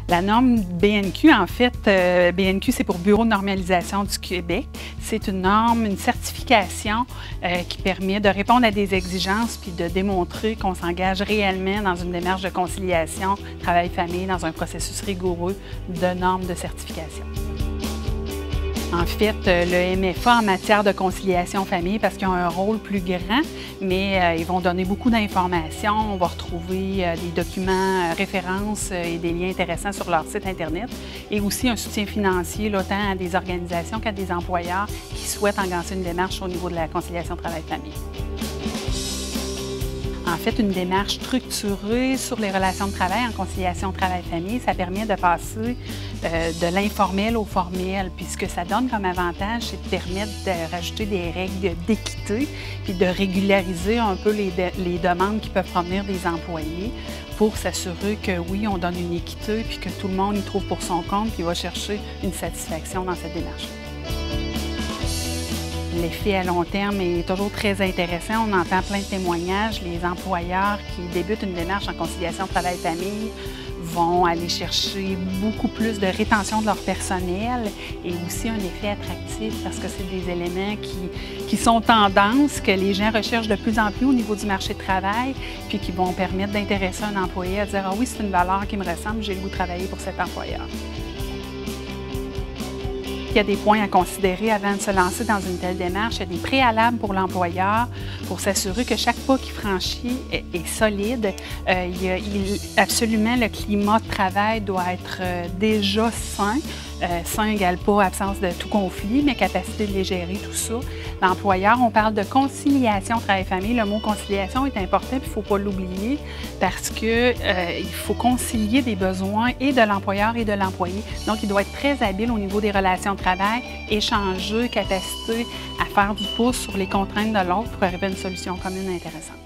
La norme BNQ, en fait, BNQ, c'est pour Bureau de normalisation du Québec. C'est une norme, une certification qui permet de répondre à des exigences puis de démontrer qu'on s'engage réellement dans une démarche de conciliation travail-famille dans un processus rigoureux de normes de certification. En fait, le MFA en matière de conciliation famille, parce qu'ils ont un rôle plus grand, mais ils vont donner beaucoup d'informations. On va retrouver des documents, références et des liens intéressants sur leur site Internet. Et aussi un soutien financier, là, tant à des organisations qu'à des employeurs qui souhaitent engager une démarche au niveau de la conciliation travail-famille. En fait, une démarche structurée sur les relations de travail en conciliation travail-famille, ça permet de passer de l'informel au formel. Puis ce que ça donne comme avantage, c'est de permettre de rajouter des règles d'équité puis de régulariser un peu les demandes qui peuvent provenir des employés pour s'assurer que oui, on donne une équité puis que tout le monde y trouve pour son compte puis va chercher une satisfaction dans cette démarche. L'effet à long terme est toujours très intéressant. On entend plein de témoignages. Les employeurs qui débutent une démarche en conciliation travail-famille vont aller chercher beaucoup plus de rétention de leur personnel et aussi un effet attractif parce que c'est des éléments qui sont tendances, que les gens recherchent de plus en plus au niveau du marché de travail puis qui vont permettre d'intéresser un employé à dire « Ah oui, c'est une valeur qui me ressemble, j'ai le goût de travailler pour cet employeur ». Il y a des points à considérer avant de se lancer dans une telle démarche. Il y a des préalables pour l'employeur pour s'assurer que chaque pas qu'il franchit est solide. Absolument, le climat de travail doit être déjà sain. Sain égale pas absence de tout conflit, mais capacité de les gérer, tout ça. L'employeur, on parle de conciliation travail-famille. Le mot conciliation est important, puis il ne faut pas l'oublier, parce qu'il faut concilier des besoins et de l'employeur et de l'employé. Donc, il doit être très habile au niveau des relations de travail, échanger, capacité à faire du pouce sur les contraintes de l'autre pour arriver à une solution commune intéressante.